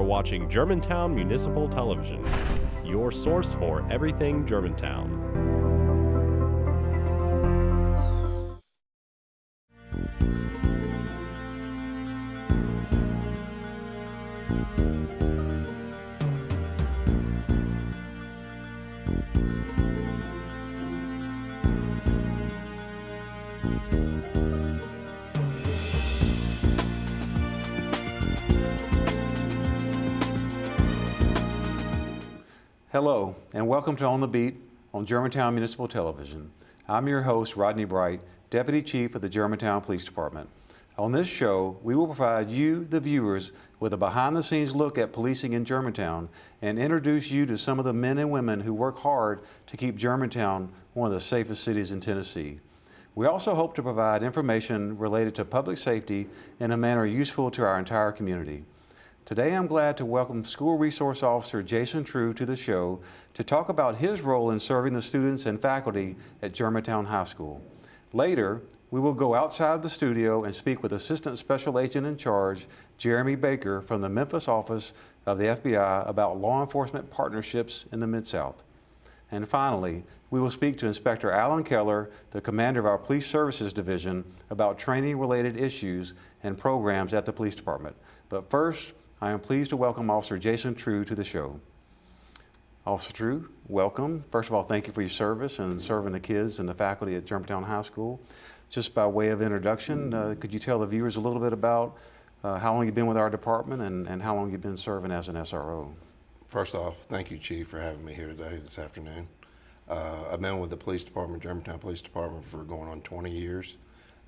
watching Germantown Municipal Television, your source for everything Germantown. Hello, and welcome to On the Beat on Germantown Municipal Television. I'm your host, Rodney Bright, Deputy Chief of the Germantown Police Department. On this show, we will provide you, the viewers, with a behind-the-scenes look at policing in Germantown and introduce you to some of the men and women who work hard to keep Germantown one of the safest cities in Tennessee. We also hope to provide information related to public safety in a manner useful to our entire community. Today I'm glad to welcome School Resource Officer Jason True to the show to talk about his role in serving the students and faculty at Germantown High School. Later, we will go outside the studio and speak with Assistant Special Agent in Charge Jeremy Baker from the Memphis office of the FBI about law enforcement partnerships in the Mid-South. And finally, we will speak to Inspector Alan Keller, the commander of our Police Services Division, about training-related issues and programs at the Police Department. But first, I am pleased to welcome Officer Jason True to the show. Officer True, welcome. First of all, thank you for your service and serving the kids and the faculty at Germantown High School. Just by way of introduction, could you tell the viewers a little bit about how long you've been with our department and how long you've been serving as an SRO? First off, thank you, Chief, for having me here today, this afternoon. I've been with the police department, Germantown Police Department, for going on 20 years,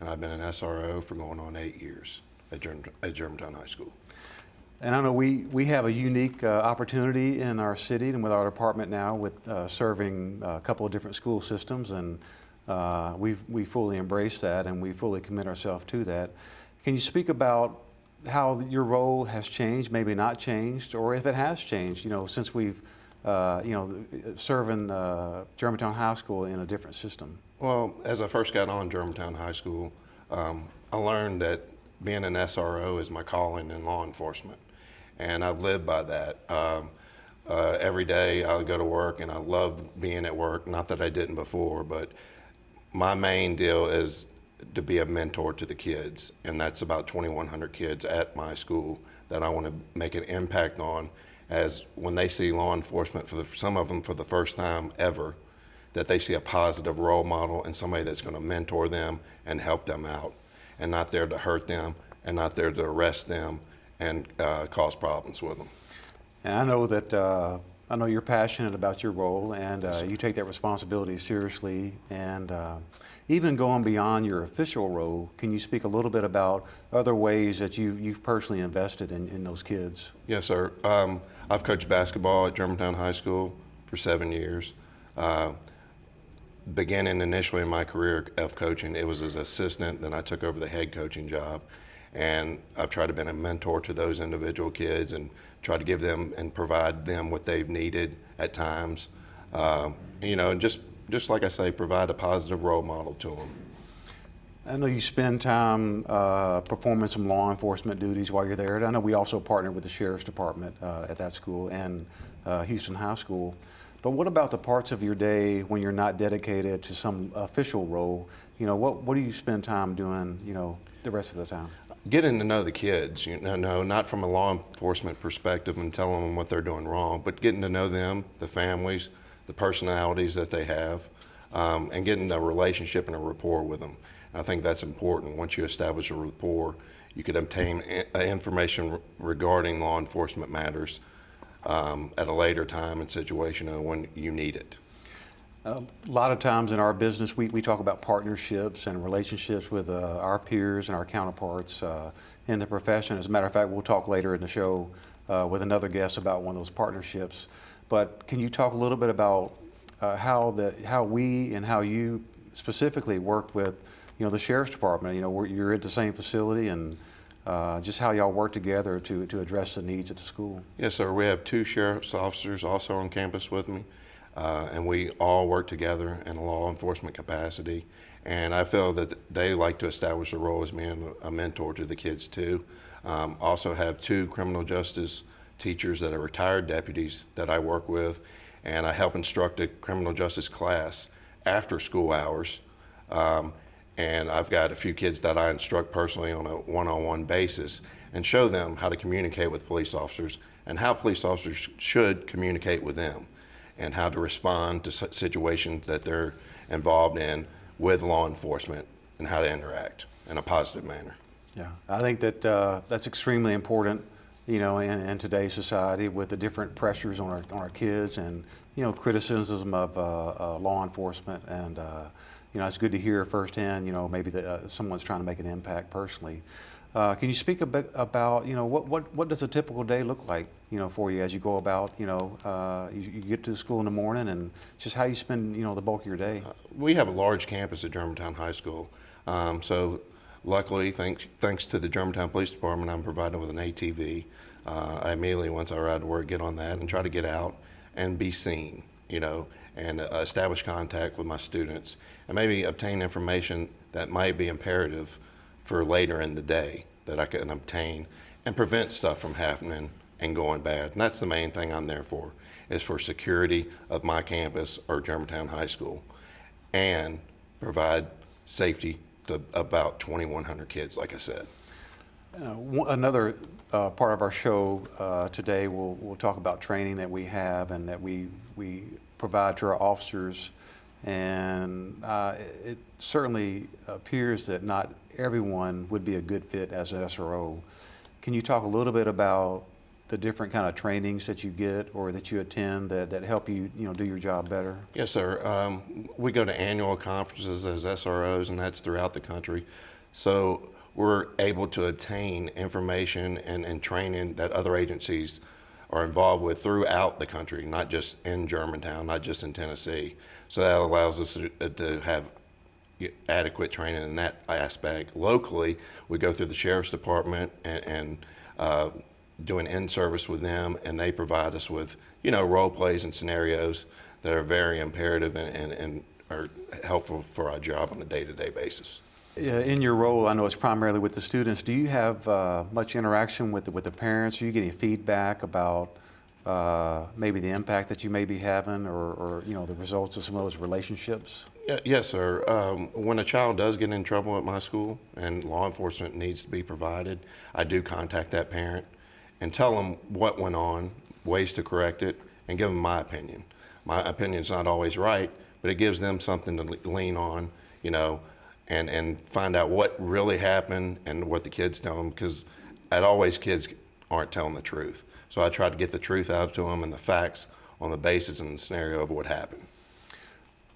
and I've been an SRO for going on 8 years at Germantown High School. And I know we have a unique opportunity in our city and with our department now with serving a couple of different school systems, and we fully embrace that and we fully commit ourselves to that. Can you speak about how your role has changed, maybe not changed, or if it has changed, since we've, serving Germantown High School in a different system? Well, as I first got on Germantown High School, I learned that being an SRO is my calling in law enforcement. And I've lived by that. Every day I go to work and I love being at work, not that I didn't before, but my main deal is to be a mentor to the kids. And that's about 2,100 kids at my school that I want to make an impact on, as when they see law enforcement, some of them for the first time ever, that they see a positive role model and somebody that's going to mentor them and help them out, and not there to hurt them and not there to arrest them and cause problems with them. And I know that I know you're passionate about your role, and you take that responsibility seriously. And even going beyond your official role, can you speak a little bit about other ways that you've personally invested in those kids? Yes, sir. I've coached basketball at Germantown High School for 7 years. Beginning initially in my career of coaching, it was as assistant, then I took over the head coaching job. And I've tried to be a mentor to those individual kids and try to give them and provide them what they've needed at times. And just like I say, provide a positive role model to them. I know you spend time performing some law enforcement duties while you're there. I know we also partner with the Sheriff's Department at that school and Houston High School. But what about the parts of your day when you're not dedicated to some official role? What do you spend time doing, the rest of the time? Getting to know the kids, not from a law enforcement perspective and telling them what they're doing wrong, but getting to know them, the families, the personalities that they have, and getting a relationship and a rapport with them. And I think that's important. Once you establish a rapport, you can obtain information regarding law enforcement matters at a later time and situation when you need it. A lot of times in our business, we talk about partnerships and relationships with our peers and our counterparts in the profession. As a matter of fact, we'll talk later in the show with another guest about one of those partnerships. But can you talk a little bit about how we and how you specifically work with the Sheriff's Department? You're at the same facility, and just how y'all work together to address the needs at the school. Yes, sir. We have 2 sheriff's officers also on campus with me. And we all work together in a law enforcement capacity. And I feel that they like to establish a role as being a mentor to the kids too. Also have 2 criminal justice teachers that are retired deputies that I work with, and I help instruct a criminal justice class after school hours. And I've got a few kids that I instruct personally on a one-on-one basis and show them how to communicate with police officers and how police officers should communicate with them and how to respond to situations that they're involved in with law enforcement and how to interact in a positive manner. Yeah, I think that that's extremely important, you know, in today's society with the different pressures on our kids and, you know, criticism of law enforcement. And, you know, it's good to hear firsthand, you know, maybe that someone's trying to make an impact personally. Can you speak a bit about, you know, what does a typical day look like, you know, for you as you go about, you know, you get to the school in the morning, and just how you spend, you know, the bulk of your day? We have a large campus at Germantown High School. So luckily, thanks to the Germantown Police Department, I'm provided with an ATV. I immediately, once I ride to work, get on that and try to get out and be seen, you know, and establish contact with my students and maybe obtain information that might be imperative for later in the day that I can obtain and prevent stuff from happening and going bad. And that's the main thing I'm there for, is for security of my campus or Germantown High School, and provide safety to about 2,100 kids, like I said. Another part of our show today, we'll talk about training that we have and that we provide to our officers. And it certainly appears that not everyone would be a good fit as an SRO. Can you talk a little bit about the different kind of trainings that you get or that you attend that help you, you know, do your job better? Yes, sir. We go to annual conferences as SROs, and that's throughout the country. So we're able to obtain information and training that other agencies are involved with throughout the country, not just in Germantown, not just in Tennessee. So that allows us to have adequate training in that aspect. Locally, we go through the Sheriff's Department and doing in-service with them, and they provide us with, you know, role plays and scenarios that are very imperative and are helpful for our job on a day-to-day basis. In your role, I know it's primarily with the students. Do you have much interaction with the parents? Are you getting feedback about maybe the impact that you may be having, or you know, the results of some of those relationships? Yes, sir. When a child does get in trouble at my school and law enforcement needs to be provided, I do contact that parent and tell them what went on, ways to correct it, and give them my opinion. My opinion's not always right, but it gives them something to lean on, you know, and find out what really happened and what the kids tell them, because kids aren't telling the truth. So I try to get the truth out to them and the facts on the basis and the scenario of what happened.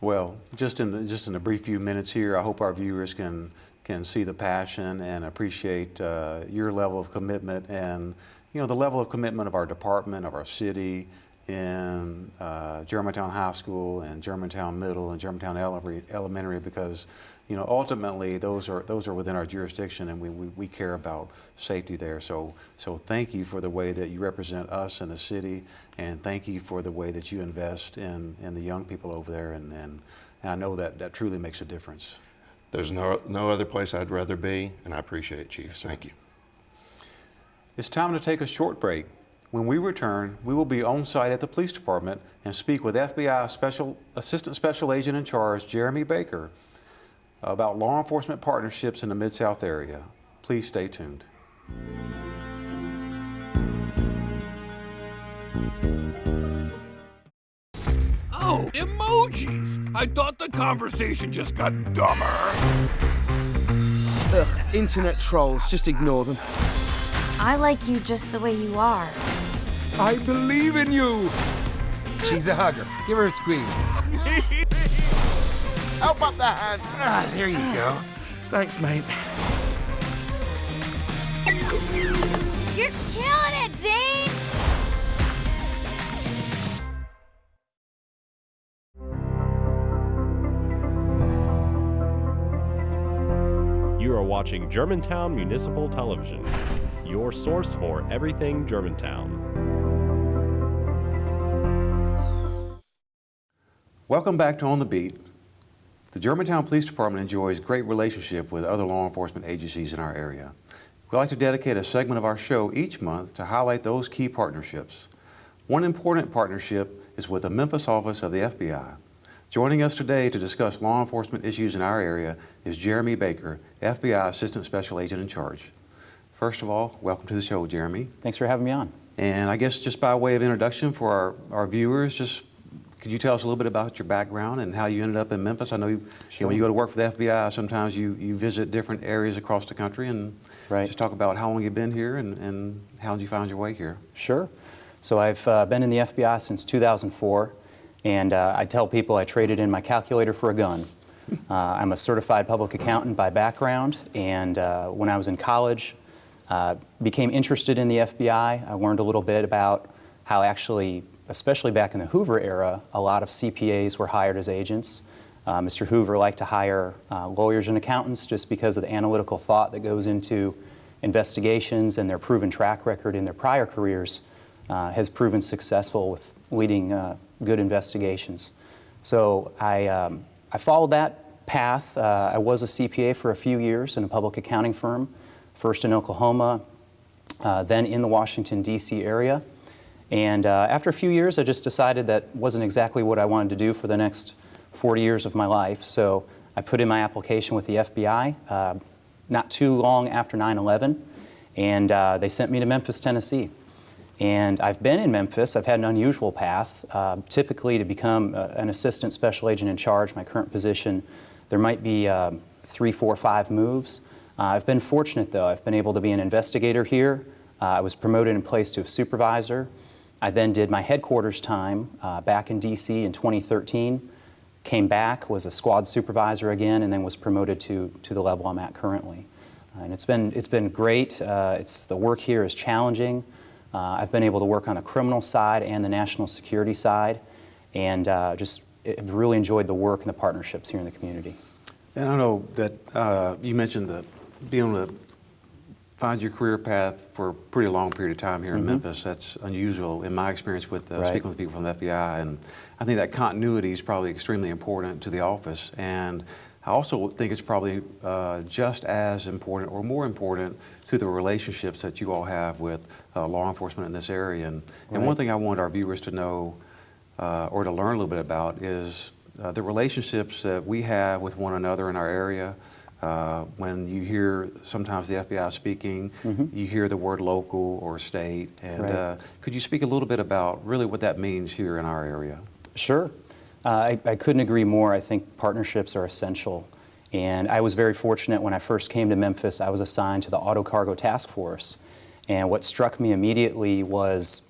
Well, just in the brief few minutes here, I hope our viewers can see the passion and appreciate your level of commitment and, you know, the level of commitment of our department, of our city, in Germantown High School and Germantown Middle and Germantown Elementary, because, you know, ultimately those are within our jurisdiction, and we care about safety there. So thank you for the way that you represent us in the city, and thank you for the way that you invest in the young people over there, and I know that truly makes a difference. There's no other place I'd rather be, and I appreciate it, Chief. Thank you. It's time to take a short break. When we return, we will be on site at the police department and speak with FBI Assistant Special Agent in Charge Jeremy Baker about law enforcement partnerships in the Mid-South area. Please stay tuned. Oh, emojis! I thought the conversation just got dumber. Ugh, internet trolls, just ignore them. I like you just the way you are. I believe in you! She's a hugger. Give her a squeeze. Help up the hand. Ah, there you go. Thanks, mate. You're killing it, Jane! You are watching Germantown Municipal Television, your source for everything Germantown. Welcome back to On the Beat. The Germantown Police Department enjoys great relationship with other law enforcement agencies in our area. We like to dedicate a segment of our show each month to highlight those key partnerships. One important partnership is with the Memphis office of the FBI. Joining us today to discuss law enforcement issues in our area is Jeremy Baker, FBI Assistant Special Agent in Charge. First of all, welcome to the show, Jeremy. Thanks for having me on. And I guess just by way of introduction for our viewers, just could you tell us a little bit about your background and how you ended up in Memphis? I know, when you go to work for the FBI, sometimes you visit different areas across the country, and just talk about how long you've been here and how did you find your way here? Sure. So I've been in the FBI since 2004, and I tell people I traded in my calculator for a gun. I'm a certified public accountant by background, and when I was in college, became interested in the FBI. I learned a little bit about how actually, especially back in the Hoover era, a lot of CPAs were hired as agents. Mr. Hoover liked to hire lawyers and accountants just because of the analytical thought that goes into investigations, and their proven track record in their prior careers has proven successful with leading good investigations. So I followed that path. I was a CPA for a few years in a public accounting firm, first in Oklahoma, then in the Washington, D.C. area. And after a few years, I just decided that wasn't exactly what I wanted to do for the next 40 years of my life. So I put in my application with the FBI not too long after 9/11, and they sent me to Memphis, Tennessee. And I've been in Memphis. I've had an unusual path. Typically, to become an assistant special agent in charge, my current position, there might be 3, 4, 5 moves. I've been fortunate, though. I've been able to be an investigator here. I was promoted in place to a supervisor. I then did my headquarters time back in D.C. in 2013, came back, was a squad supervisor again, and then was promoted to the level I'm at currently. And it's been great. The work here is challenging. I've been able to work on the criminal side and the national security side, and I've really enjoyed the work and the partnerships here in the community. And I know that you mentioned that being able to find your career path for a pretty long period of time here in Memphis. That's unusual in my experience with speaking with people from the FBI, and I think that continuity is probably extremely important to the office. And I also think it's probably just as important or more important to the relationships that you all have with law enforcement in this area. And one thing I want our viewers to know or to learn a little bit about is the relationships that we have with one another in our area. When you hear sometimes the FBI speaking, you hear the word local or state. And could you speak a little bit about really what that means here in our area? Sure. I couldn't agree more. I think partnerships are essential. And I was very fortunate when I first came to Memphis. I was assigned to the Auto Cargo Task Force. And what struck me immediately was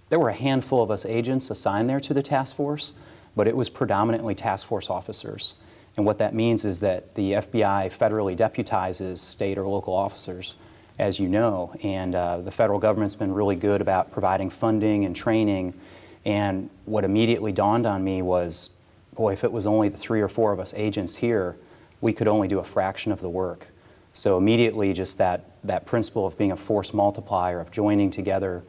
there were a handful of us agents assigned there to the task force, but it was predominantly task force officers. And what that means is that the FBI federally deputizes state or local officers, as you know, and the federal government's been really good about providing funding and training. And what immediately dawned on me was, boy, if it was only the 3 or 4 of us agents here, we could only do a fraction of the work. So immediately just that principle of being a force multiplier, of joining together,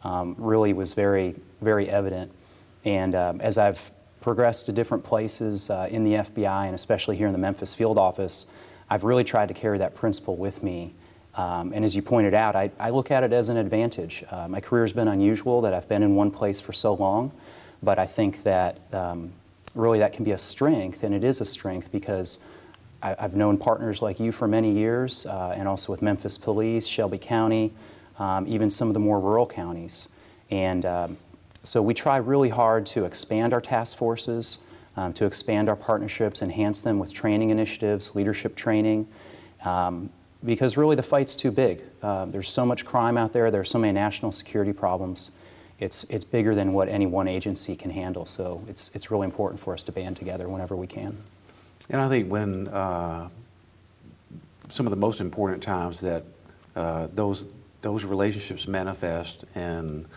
really was very, very evident. And as I've progressed to different places in the FBI, and especially here in the Memphis field office, I've really tried to carry that principle with me. And as you pointed out, I look at it as an advantage. My career's been unusual that I've been in one place for so long, but I think that really that can be a strength, and it is a strength because I've known partners like you for many years, and also with Memphis Police, Shelby County, even some of the more rural counties. And so we try really hard to expand our task forces, to expand our partnerships, enhance them with training initiatives, leadership training, because really the fight's too big. There's so much crime out there, there's so many national security problems. It's bigger than what any one agency can handle, so it's really important for us to band together whenever we can. And I think when some of the most important times that those relationships manifest and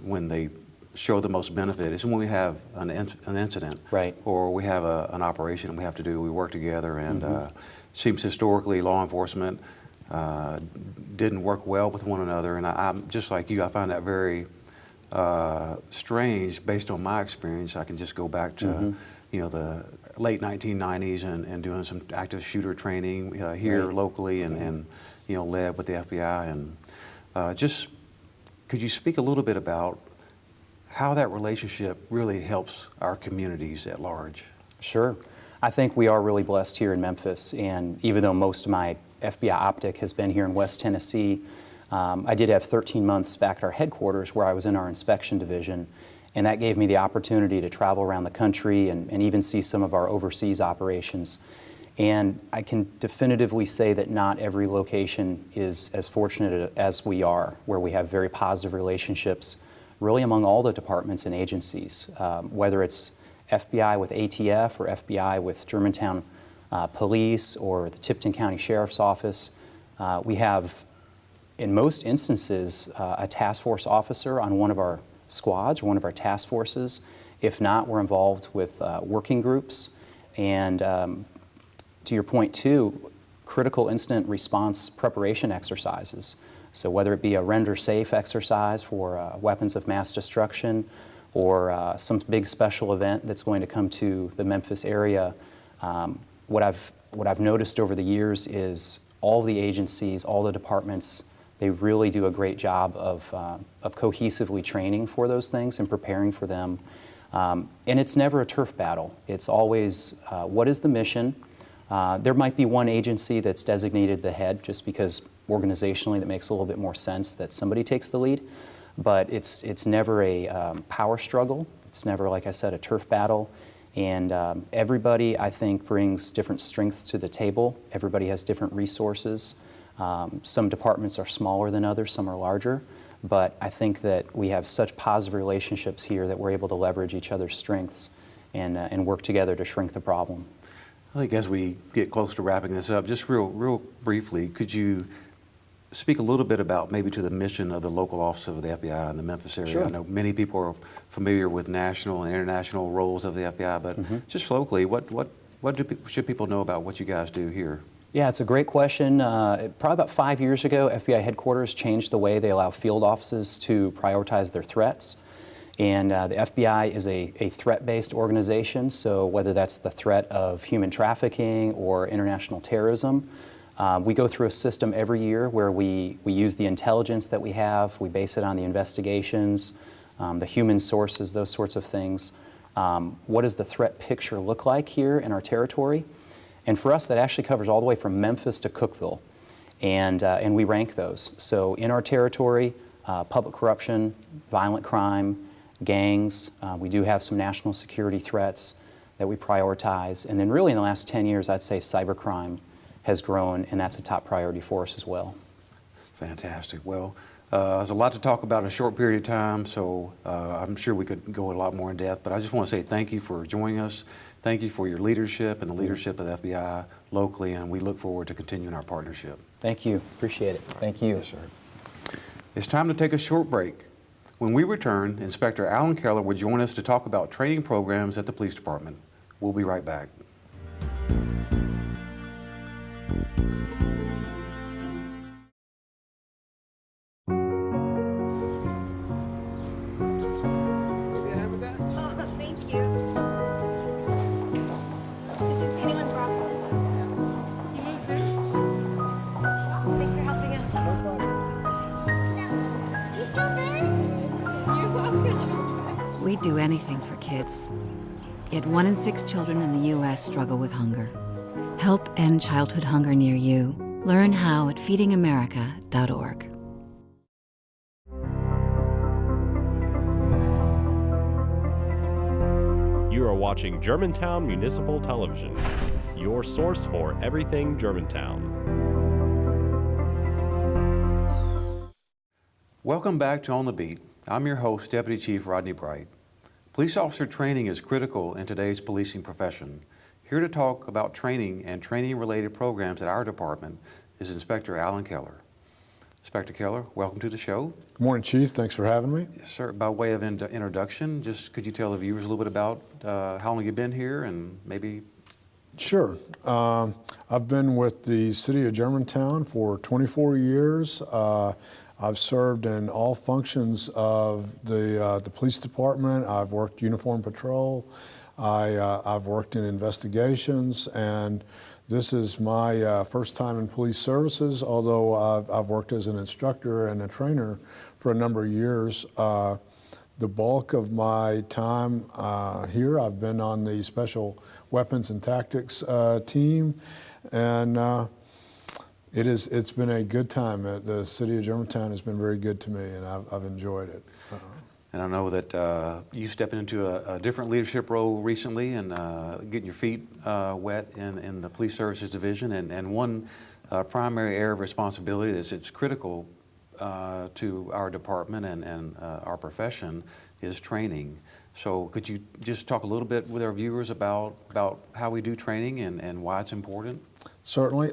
when they show the most benefit is when we have an incident, or we have an operation we have to do. We work together, and seems historically law enforcement didn't work well with one another. And I'm just like you. I find that very strange based on my experience. I can just go back to you know late 1990s and doing some active shooter training here locally and led with the FBI. And just could you speak a little bit about how that relationship really helps our communities at large? Sure. I think we are really blessed here in Memphis, and even though most of my FBI optic has been here in West Tennessee, I did have 13 months back at our headquarters where I was in our inspection division, and that gave me the opportunity to travel around the country and even see some of our overseas operations. And I can definitively say that not every location is as fortunate as we are, where we have very positive relationships really among all the departments and agencies, whether it's FBI with ATF or FBI with Germantown Police or the Tipton County Sheriff's Office. We have, in most instances, a task force officer on one of our squads or one of our task forces. If not, we're involved with working groups. And to your point too, critical incident response preparation exercises. So whether it be a render safe exercise for weapons of mass destruction or some big special event that's going to come to the Memphis area, what I've noticed over the years is all the agencies, all the departments, they really do a great job of cohesively training for those things and preparing for them. And it's never a turf battle. It's always, what is the mission? There might be one agency that's designated the head just because organizationally that makes a little bit more sense that somebody takes the lead, but it's never a power struggle. It's never, like I said, a turf battle. And everybody, I think, brings different strengths to the table. Everybody has different resources. Some departments are smaller than others, some are larger, but I think that we have such positive relationships here that we're able to leverage each other's strengths and work together to shrink the problem. I think as we get close to wrapping this up, just real briefly, could you speak a little bit about maybe to the mission of the local office of the FBI in the Memphis area? Sure. I know many people are familiar with national and international roles of the FBI, but just locally, what should people know about what you guys do here? Yeah, it's a great question. Probably about 5 years ago, FBI headquarters changed the way they allow field offices to prioritize their threats. And the FBI is a threat-based organization, so whether that's the threat of human trafficking or international terrorism, we go through a system every year where we use the intelligence that we have, we base it on the investigations, the human sources, those sorts of things. What does the threat picture look like here in our territory? And for us, that actually covers all the way from Memphis to Cookeville, and we rank those. So in our territory, public corruption, violent crime, gangs, we do have some national security threats that we prioritize, and then really in the last 10 years, I'd say cybercrime has grown, and that's a top priority for us as well. Fantastic. Well, there's a lot to talk about in a short period of time, so I'm sure we could go a lot more in depth, but I just want to say thank you for joining us. Thank you for your leadership and the leadership of the FBI locally, and we look forward to continuing our partnership. Thank you. Appreciate it. Thank you. Yes, sir. It's time to take a short break. When we return, Inspector Alan Keller will join us to talk about training programs at the police department. We'll be right back. We'd do anything for kids. Yet 1 in 6 children in the U.S. struggle with hunger. Help end childhood hunger near you. Learn how at feedingamerica.org. You are watching Germantown Municipal Television, your source for everything Germantown. Welcome back to On the Beat. I'm your host, Deputy Chief Rodney Bright. Police officer training is critical in today's policing profession. Here to talk about training and training-related programs at our department is Inspector Alan Keller. Inspector Keller, welcome to the show. Good morning, Chief. Thanks for having me. Yes, sir. By way of introduction, just could you tell the viewers a little bit about how long you've been here and maybe... Sure. I've been with the City of Germantown for 24 years. I've served in all functions of the police department. I've worked uniform patrol. I've worked in investigations, and this is my first time in police services, although I've worked as an instructor and a trainer for a number of years. The bulk of my time here, I've been on the Special Weapons and Tactics team, and it's been a good time. The city of Germantown has been very good to me, and I've enjoyed it. And I know that you stepped into a different leadership role recently and getting your feet wet in the police services division. And one primary area of responsibility that's it's critical to our department and our profession is training. So could you just talk a little bit with our viewers about how we do training and why it's important? Certainly.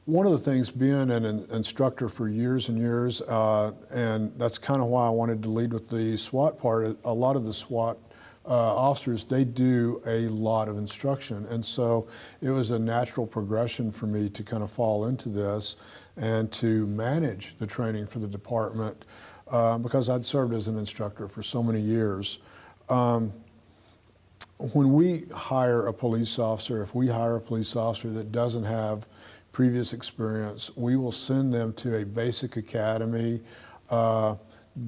One of the things, being an instructor for years and years, and that's kind of why I wanted to lead with the SWAT part, a lot of the SWAT officers, they do a lot of instruction. And so it was a natural progression for me to kind of fall into this and to manage the training for the department because I'd served as an instructor for so many years. When we hire a police officer, if we hire a police officer that doesn't have previous experience, we will send them to a basic academy.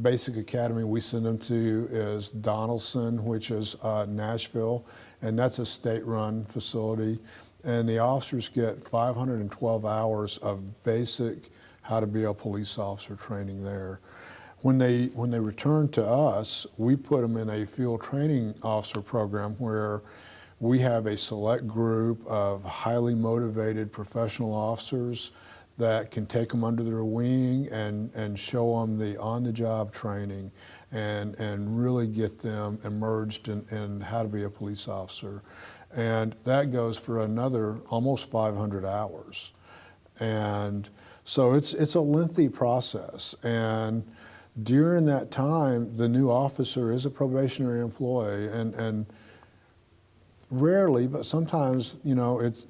Basic academy we send them to is Donaldson, which is Nashville, and that's a state-run facility. And the officers get 512 hours of basic how to be a police officer training there. When they return to us, we put them in a field training officer program where we have a select group of highly motivated professional officers that can take them under their wing and show them the on-the-job training and really get them immersed in how to be a police officer. And that goes for another almost 500 hours. And so it's a lengthy process. And during that time, the new officer is a probationary employee, and rarely, but sometimes, you know, it's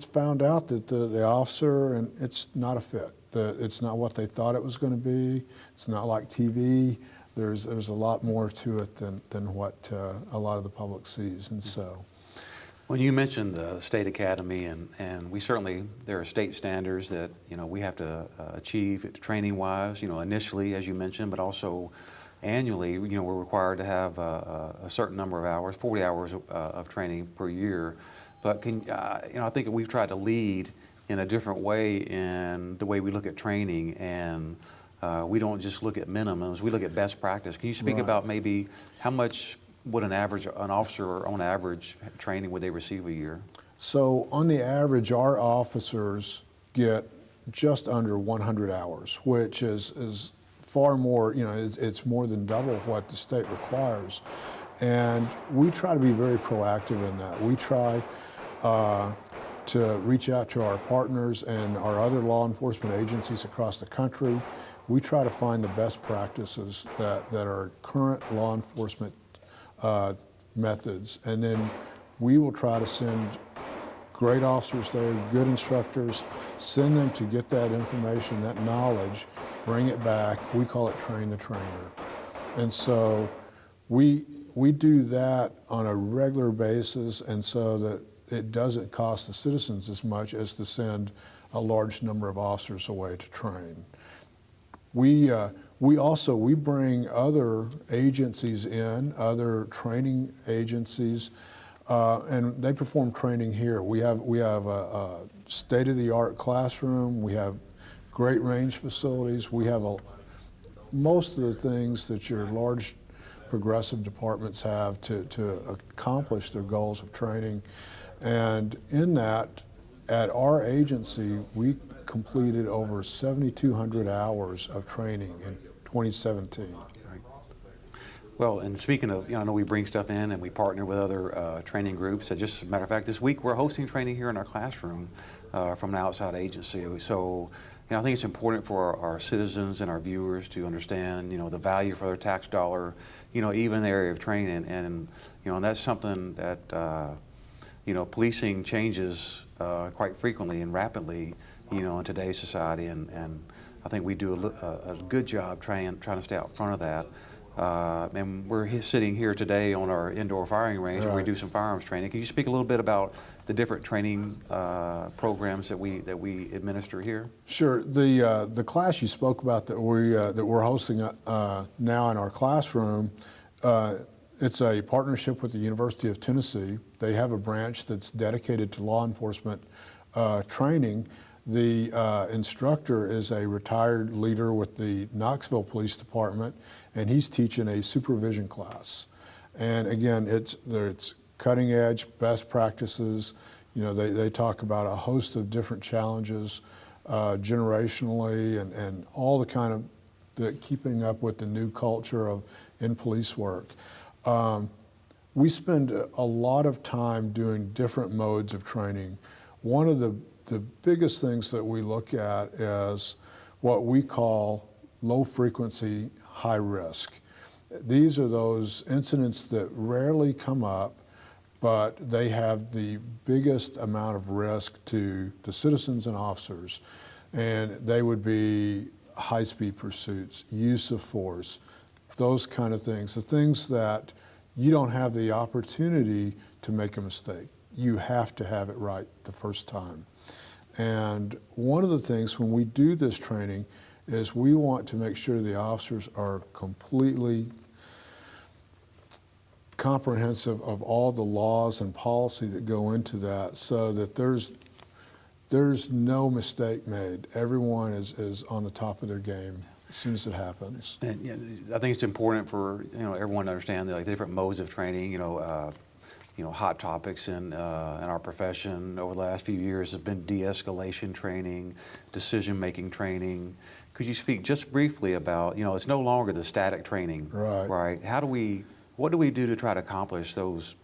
found out that the officer, and it's not a fit. It's not what they thought it was going to be. It's not like TV. There's a lot more to it than what a lot of the public sees, and so. When you mentioned the state academy, and we certainly, there are state standards that, you know, we have to achieve training-wise, you know, initially, as you mentioned, but also annually, you know, we're required to have a certain number of hours, 40 hours of training per year. But you know, I think we've tried to lead in a different way in the way we look at training, and we don't just look at minimums, we look at best practice. Can you speak about maybe how much would an officer on average training would they receive a year? So on the average, our officers get just under 100 hours, which is far more, you know, it's more than double what the state requires. And we try to be very proactive in that. We try to reach out to our partners and our other law enforcement agencies across the country. We try to find the best practices that are current law enforcement methods, and then we will try to send great officers there, good instructors, send them to get that information, that knowledge, bring it back. We call it train the trainer. And so we do that on a regular basis, and so that it doesn't cost the citizens as much as to send a large number of officers away to train. We also bring other agencies in, other training agencies, and they perform training here. We have a state-of-the-art classroom. We have great range facilities. We have most of the things that your large progressive departments have to accomplish their goals of training. And in that, at our agency, we completed over 7,200 hours of training in 2017. Well, and speaking of, you know, I know we bring stuff in and we partner with other training groups. Just as a matter of fact, this week we're hosting training here in our classroom from an outside agency. So, you know, I think it's important for our citizens and our viewers to understand, you know, the value for their tax dollar, you know, even in the area of training. And you know, and that's something that, you know, policing changes quite frequently and rapidly, you know, in today's society. And I think we do a good job trying to stay out front of that. And we're sitting here today on our indoor firing range where we do some firearms training. Can you speak a little bit about the different training programs that we administer here? Sure. The class you spoke about that we're hosting now in our classroom, it's a partnership with the University of Tennessee. They have a branch that's dedicated to law enforcement training. The instructor is a retired leader with the Knoxville Police Department, and he's teaching a supervision class. And again, it's cutting edge, best practices. You know, they talk about a host of different challenges generationally and all the kind of keeping up with the new culture in police work. We spend a lot of time doing different modes of training. One of the biggest things that we look at is what we call low frequency, high risk. These are those incidents that rarely come up, but they have the biggest amount of risk to the citizens and officers. And they would be high-speed pursuits, use of force, those kind of things. The things that you don't have the opportunity to make a mistake. You have to have it right the first time. And one of the things when we do this training is we want to make sure the officers are completely comprehensive of all the laws and policy that go into that, so that there's no mistake made. Everyone is on the top of their game as soon as it happens. And I think it's important for everyone to understand the different modes of training. Hot topics in our profession over the last few years have been de-escalation training, decision-making training. Could you speak just briefly about, it's no longer the static training, right? What do we do to try to accomplish those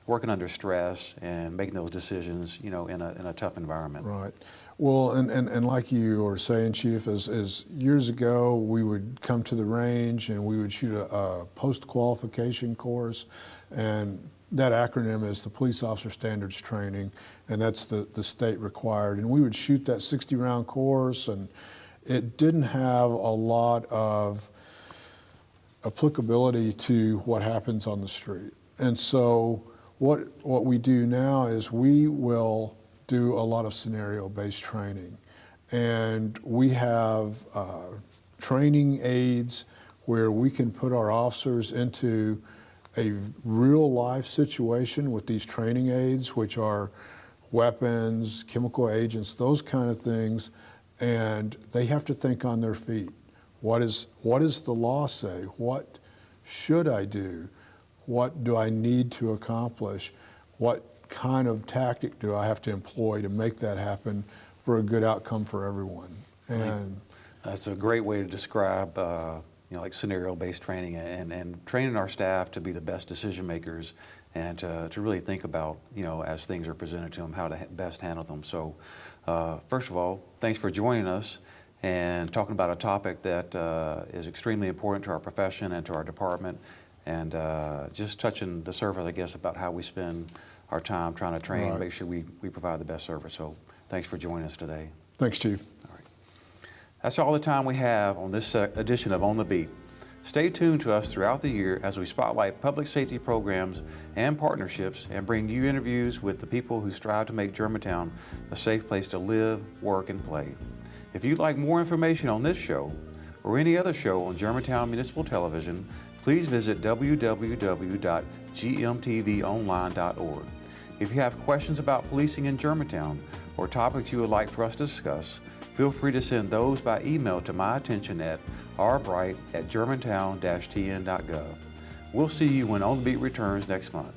working under stress and making those decisions, in a tough environment? Right. Well, and like you were saying, Chief, is years ago we would come to the range and we would shoot a post-qualification course, and that acronym is the Police Officer Standards Training, and that's the state required. And we would shoot that 60-round course, and it didn't have a lot of applicability to what happens on the street. And so what we do now is we will do a lot of scenario-based training. And we have training aids where we can put our officers into a real-life situation with these training aids, which are weapons, chemical agents, those kind of things, and they have to think on their feet. What does the law say? What should I do? What do I need to accomplish? What kind of tactic do I have to employ to make that happen for a good outcome for everyone? And that's a great way to describe like scenario-based training and training our staff to be the best decision makers and to really think about, as things are presented to them, how to best handle them. So first of all, thanks for joining us and talking about a topic that is extremely important to our profession and to our department, and just touching the surface, I guess, about how we spend our time trying to train, make sure we provide the best service. So thanks for joining us today. Thanks, Chief. All right. That's all the time we have on this edition of On the Beat. Stay tuned to us throughout the year as we spotlight public safety programs and partnerships and bring you interviews with the people who strive to make Germantown a safe place to live, work, and play. If you'd like more information on this show or any other show on Germantown Municipal Television, please visit www.gmtvonline.org. If you have questions about policing in Germantown or topics you would like for us to discuss, feel free to send those by email to my attention at rbright@germantown-tn.gov. We'll see you when On the Beat returns next month.